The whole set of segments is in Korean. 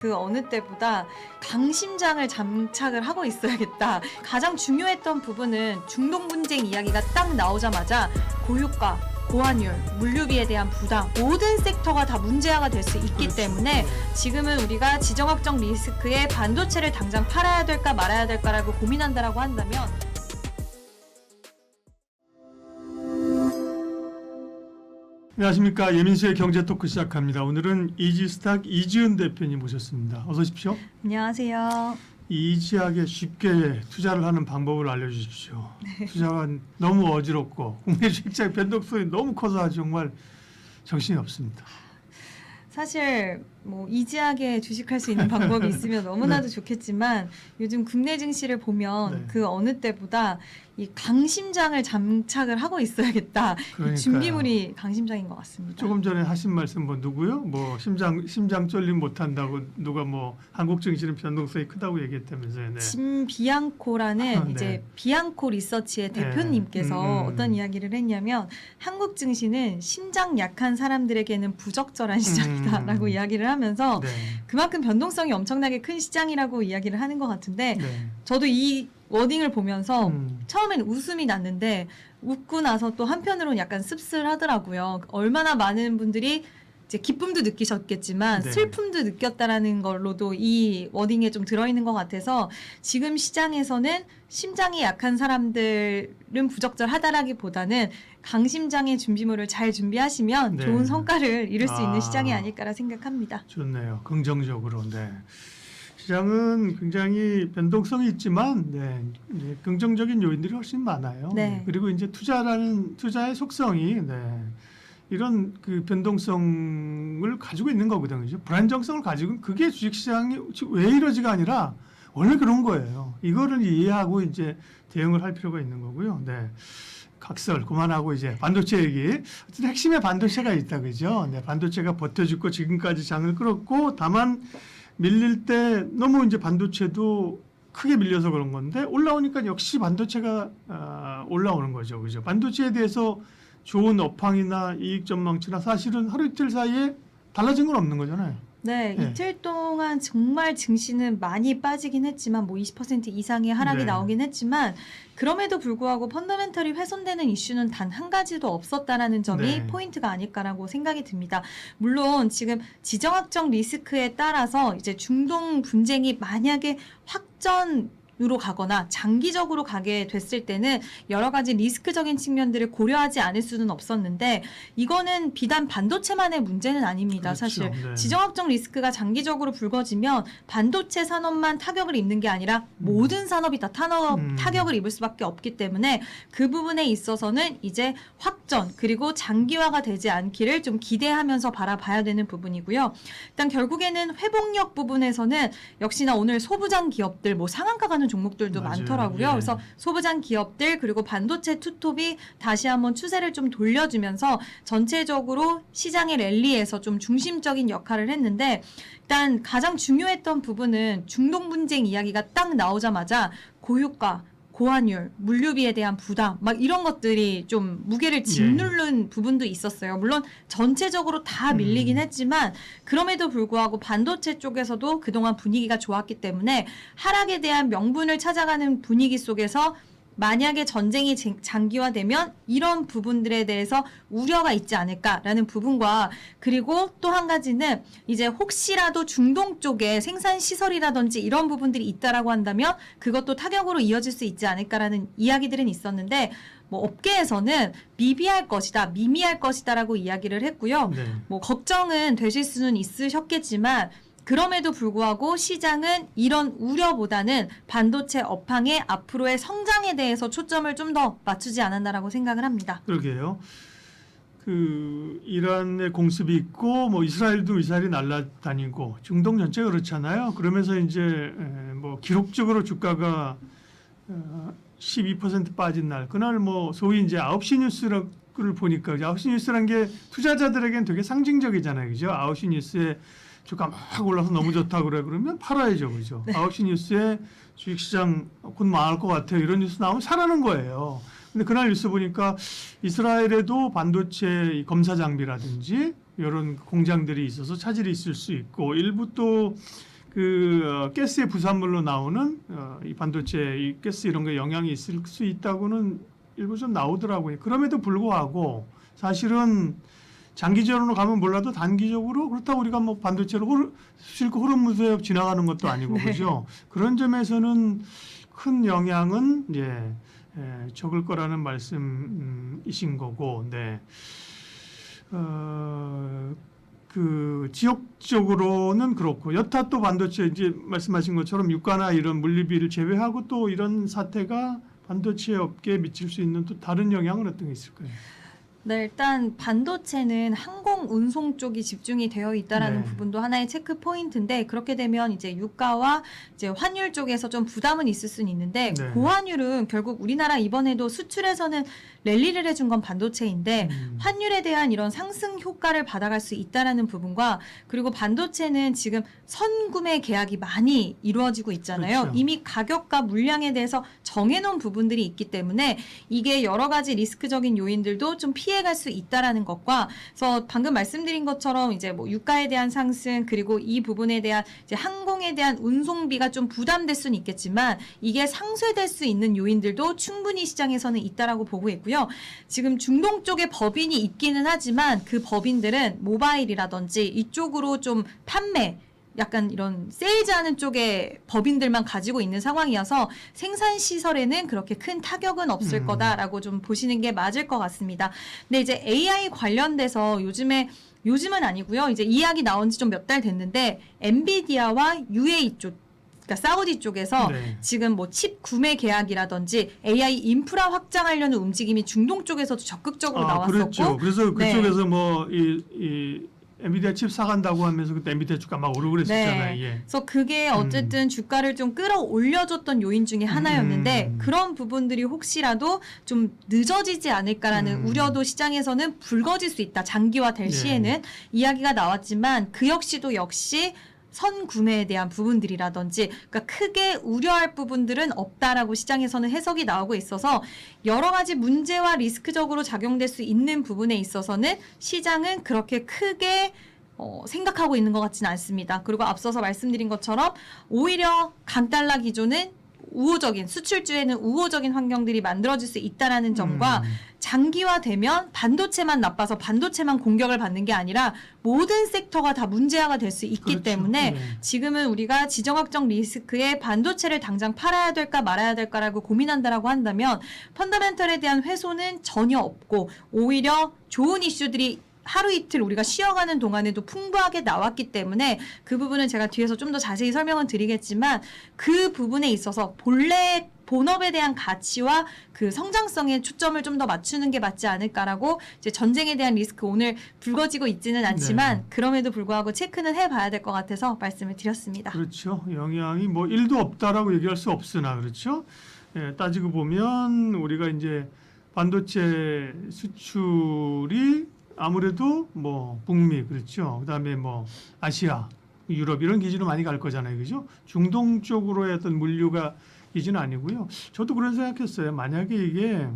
그 어느 때보다 강심장을 장착을 하고 있어야겠다. 가장 중요했던 부분은 중동 분쟁 이야기가 딱 나오자마자 고유가, 고환율, 물류비에 대한 부담, 모든 섹터가 다 문제화가 될 수 있기 때문에 지금은 우리가 지정학적 리스크에 반도체를 당장 팔아야 될까 말아야 될까라고 고민한다라고 한다면 안녕하십니까. 예민수의 경제 토크 시작합니다. 오늘은 이지스탁 이지은 대표님 모셨습니다. 어서 오십시오. 안녕하세요. 이지하게 쉽게 투자를 하는 방법을 알려주십시오. 투자가 너무 어지럽고 국내 주식시장 변동성이 너무 커서 정말 정신이 없습니다. 사실 뭐 이지하게 주식할 수 있는 방법이 있으면 너무나도 좋겠지만 요즘 국내 증시를 보면 그 어느 때보다 이 강심장을 장착을 하고 있어야겠다. 이 준비물이 강심장인 것 같습니다. 조금 전에 하신 말씀 뭐 누구요? 뭐 심장 쫄림 못한다고 누가 뭐 한국 증시는 변동성이 크다고 얘기했다면서요. 네. 짐 비앙코라는 이제 비앙코 리서치의 대표님께서 어떤 이야기를 했냐면 한국 증시는 심장 약한 사람들에게는 부적절한 시장이다라고 이야기를 하면서 그만큼 변동성이 엄청나게 큰 시장이라고 이야기를 하는 것 같은데 저도 이 워딩을 보면서 처음엔 웃음이 났는데 웃고 나서 또 한편으로는 약간 씁쓸하더라고요. 얼마나 많은 분들이 이제 기쁨도 느끼셨겠지만 슬픔도 느꼈다라는 걸로도 이 워딩에 좀 들어있는 것 같아서 지금 시장에서는 심장이 약한 사람들은 부적절하다라기보다는 강심장의 준비물을 잘 준비하시면 좋은 성과를 이룰 수 있는 시장이 아닐까라 생각합니다. 좋네요. 긍정적으로. 네. 시장은 굉장히 변동성이 있지만 긍정적인 요인들이 훨씬 많아요. 그리고 이제 투자의 속성이 이런 그 변동성을 가지고 있는 거거든요. 불안정성을 가지고 그게 주식시장이 왜 이러지가 아니라 원래 그런 거예요. 이거를 이해하고 이제 대응을 할 필요가 있는 거고요. 각설 그만하고 이제 반도체 얘기. 어쨌든 핵심에 반도체가 있다 그죠? 반도체가 버텨주고 지금까지 장을 끌었고 다만 밀릴 때 너무 이제 반도체도 크게 밀려서 그런 건데 올라오니까 역시 반도체가 올라오는 거죠. 그죠? 반도체에 대해서 좋은 업황이나 이익 전망치나 사실은 하루 이틀 사이에 달라진 건 없는 거잖아요. 이틀 동안 정말 증시는 많이 빠지긴 했지만 뭐 20% 이상의 하락이 나오긴 했지만 그럼에도 불구하고 펀더멘털이 훼손되는 이슈는 단 한 가지도 없었다라는 점이 포인트가 아닐까라고 생각이 듭니다. 물론 지금 지정학적 리스크에 따라서 이제 중동 분쟁이 만약에 확전으로 가거나 장기적으로 가게 됐을 때는 여러 가지 리스크적인 측면들을 고려하지 않을 수는 없었는데 이거는 비단 반도체만의 문제는 아닙니다. 사실 지정학적 리스크가 장기적으로 불거지면 반도체 산업만 타격을 입는 게 아니라 모든 산업이 다 타격을 입을 수밖에 없기 때문에 그 부분에 있어서는 이제 확전 그리고 장기화가 되지 않기를 좀 기대하면서 바라봐야 되는 부분이고요. 일단 결국에는 회복력 부분에서는 역시나 오늘 소부장 기업들 뭐 상한가 가는 종목들도 많더라고요. 그래서 소부장 기업들 그리고 반도체 투톱이 다시 한번 추세를 좀 돌려주면서 전체적으로 시장의 랠리에서 좀 중심적인 역할을 했는데 일단 가장 중요했던 부분은 중동 분쟁 이야기가 딱 나오자마자 고유가, 고환율, 물류비에 대한 부담 막 이런 것들이 좀 무게를 짓누른 부분도 있었어요. 물론 전체적으로 다 밀리긴 했지만 그럼에도 불구하고 반도체 쪽에서도 그동안 분위기가 좋았기 때문에 하락에 대한 명분을 찾아가는 분위기 속에서 만약에 전쟁이 장기화되면 이런 부분들에 대해서 우려가 있지 않을까라는 부분과 그리고 또 한 가지는 이제 혹시라도 중동 쪽에 생산시설이라든지 이런 부분들이 있다라고 한다면 그것도 타격으로 이어질 수 있지 않을까라는 이야기들은 있었는데 뭐 업계에서는 미비할 것이다라고 이야기를 했고요. 뭐 걱정은 되실 수는 있으셨겠지만 그럼에도 불구하고 시장은 이런 우려보다는 반도체 업황의 앞으로의 성장에 대해서 초점을 좀 더 맞추지 않았나라고 생각을 합니다. 그러게요. 그 이란의 공습이 있고 뭐 이스라엘도 미사일이 날아다니고 중동 전체가 그렇잖아요. 그러면서 이제 뭐 기록적으로 주가가 12% 빠진 날 그날 뭐 소위 이제 9시 뉴스를 보니까 9시 뉴스란 게 투자자들에겐 되게 상징적이잖아요. 그죠? 9시 뉴스에 주가 막 올라서 너무 좋다 그러면 팔아야죠. 그죠? 9시 뉴스에 주식시장 곧 망할 것 같아요. 이런 뉴스 나오면 사라는 거예요. 근데 그날 뉴스 보니까 이스라엘에도 반도체 검사 장비라든지 이런 공장들이 있어서 차질이 있을 수 있고 일부 또 가스의 부산물로 나오는 이 반도체, 이 가스 이런 거 영향이 있을 수 있다고는 일부 좀 나오더라고요. 그럼에도 불구하고 사실은 장기적으로 가면 몰라도 단기적으로 그렇다고 우리가 뭐 반도체로 실컷 흐름무쇠 지나가는 것도 아니고 네. 그죠? 그런 점에서는 큰 영향은 이제 적을 거라는 말씀이신 거고, 네. 그 지역적으로는 그렇고 여타 또 반도체 이제 말씀하신 것처럼 유가나 이런 물류비를 제외하고 또 이런 사태가 반도체 업계에 미칠 수 있는 또 다른 영향은 어떤 게 있을까요? 네, 일단 반도체는 항공 운송 쪽이 집중이 되어 있다라는 네. 부분도 하나의 체크 포인트인데 그렇게 되면 이제 유가와 이제 환율 쪽에서 좀 부담은 있을 수는 있는데 네. 고환율은 결국 우리나라 이번에도 수출에서는 랠리를 해준 건 반도체인데 환율에 대한 이런 상승 효과를 받아갈 수 있다라는 부분과 그리고 반도체는 지금 선구매 계약이 많이 이루어지고 있잖아요. 그렇죠. 이미 가격과 물량에 대해서 정해놓은 부분들이 있기 때문에 이게 여러 가지 리스크적인 요인들도 좀 피해갈 수 있다라는 것과 그래서 방금 말씀드린 것처럼 이제 뭐 유가에 대한 상승 그리고 이 부분에 대한 이제 항공에 대한 운송비가 좀 부담될 수는 있겠지만 이게 상쇄될 수 있는 요인들도 충분히 시장에서는 있다라고 보고 있고요. 지금 중동 쪽에 법인이 있기는 하지만 그 법인들은 모바일이라든지 이쪽으로 좀 판매 약간 이런 세일즈하는 쪽에 법인들만 가지고 있는 상황이어서 생산 시설에는 그렇게 큰 타격은 없을 거다라고 좀 보시는 게 맞을 것 같습니다. 근데 이제 AI 관련돼서 요즘은 아니고요. 이제 이야기 나온 지 좀 몇 달 됐는데 엔비디아와 UAE 쪽 그러니까 사우디 쪽에서 네. 지금 뭐 칩 구매 계약이라든지 AI 인프라 확장하려는 움직임이 중동 쪽에서도 적극적으로 나왔었고 그렇죠. 그래서 네. 그쪽에서 뭐 이 엔비디아 칩 사간다고 하면서 그때 엔비디아 주가 막 오르고 그랬었잖아요. 네. 예. 그래서 그게 어쨌든 주가를 좀 끌어올려줬던 요인 중에 하나였는데 그런 부분들이 혹시라도 좀 늦어지지 않을까라는 우려도 시장에서는 불거질 수 있다. 장기화될 네. 시에는 이야기가 나왔지만 그 역시 선구매에 대한 부분들이라든지 그러니까 크게 우려할 부분들은 없다라고 시장에서는 해석이 나오고 있어서 여러 가지 문제와 리스크적으로 작용될 수 있는 부분에 있어서는 시장은 그렇게 크게 생각하고 있는 것 같지는 않습니다. 그리고 앞서서 말씀드린 것처럼 오히려 강달러 기조는 우호적인 수출주에는 우호적인 환경들이 만들어질 수 있다라는 점과 장기화되면 반도체만 나빠서 반도체만 공격을 받는 게 아니라 모든 섹터가 다 문제화가 될 수 있기 그렇죠. 때문에 네. 지금은 우리가 지정학적 리스크에 반도체를 당장 팔아야 될까 말아야 될까라고 고민한다라고 한다면 펀더멘털에 대한 훼손은 전혀 없고 오히려 좋은 이슈들이 하루 이틀 우리가 쉬어가는 동안에도 풍부하게 나왔기 때문에 그 부분은 제가 뒤에서 좀 더 자세히 설명은 드리겠지만 그 부분에 있어서 본래 본업에 대한 가치와 그 성장성에 초점을 좀 더 맞추는 게 맞지 않을까라고 이제 전쟁에 대한 리스크 오늘 불거지고 있지는 않지만 네. 그럼에도 불구하고 체크는 해봐야 될 것 같아서 말씀을 드렸습니다. 그렇죠. 영향이 뭐 1도 없다라고 얘기할 수 없으나 그렇죠. 예, 따지고 보면 우리가 이제 반도체 수출이 아무래도 뭐 북미 그렇죠. 그다음에 뭐 아시아, 유럽 이런 기지로 많이 갈 거잖아요. 그죠? 중동 쪽으로의 어떤 물류가 기지는 아니고요. 저도 그런 생각했어요. 만약에 이게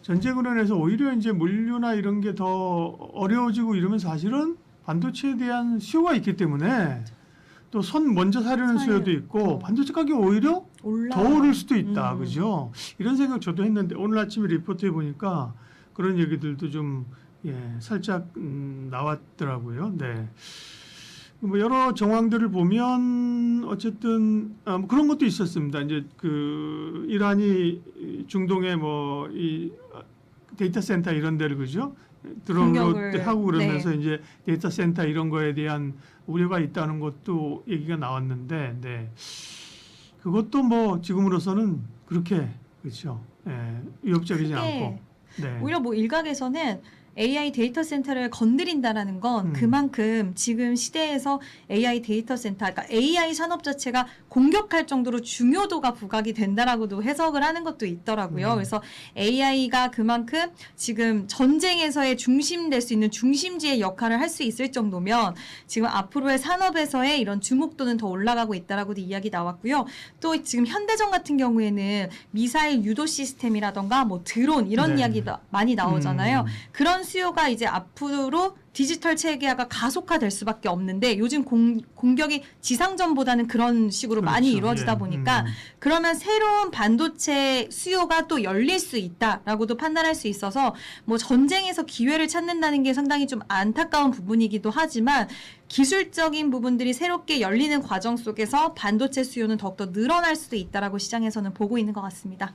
전쟁으로 인해서 오히려 이제 물류나 이런 게 더 어려워지고 이러면 사실은 반도체에 대한 수요가 있기 때문에 또 손 먼저 사려는 수요도 있고 반도체 가격이 오히려 더 오를 수도 있다. 그죠? 이런 생각 저도 했는데 오늘 아침에 리포트해 보니까 그런 얘기들도 좀 살짝 나왔더라고요. 네. 뭐 여러 정황들을 보면 어쨌든 뭐 그런 것도 있었습니다. 이제 그 이란이 중동에 뭐 이 데이터 센터 이런 데를 그죠? 드론으로 하고 그러면서 이제 데이터 센터 이런 거에 대한 우려가 있다는 것도 얘기가 나왔는데, 네. 그것도 뭐 지금으로서는 그렇게 그렇죠. 위협적이지 않고. 네. 오히려 뭐 일각에서는 AI 데이터 센터를 건드린다라는 건 그만큼 지금 시대에서 AI 데이터 센터, 그러니까 AI 산업 자체가 공격할 정도로 중요도가 부각이 된다라고도 해석을 하는 것도 있더라고요. 그래서 AI가 그만큼 지금 전쟁에서의 중심될 수 있는 중심지의 역할을 할 수 있을 정도면 지금 앞으로의 산업에서의 이런 주목도는 더 올라가고 있다라고도 이야기 나왔고요. 또 지금 현대전 같은 경우에는 미사일 유도 시스템이라던가 뭐 드론 이런 이야기도 많이 나오잖아요. 그런 수요가 이제 앞으로 디지털 체계화가 가속화될 수밖에 없는데 요즘 공격이 지상전보다는 그런 식으로 많이 그렇죠. 이루어지다 예. 보니까 그러면 새로운 반도체 수요가 또 열릴 수 있다라고도 판단할 수 있어서 뭐 전쟁에서 기회를 찾는다는 게 상당히 좀 안타까운 부분이기도 하지만 기술적인 부분들이 새롭게 열리는 과정 속에서 반도체 수요는 더욱더 늘어날 수도 있다라고 시장에서는 보고 있는 것 같습니다.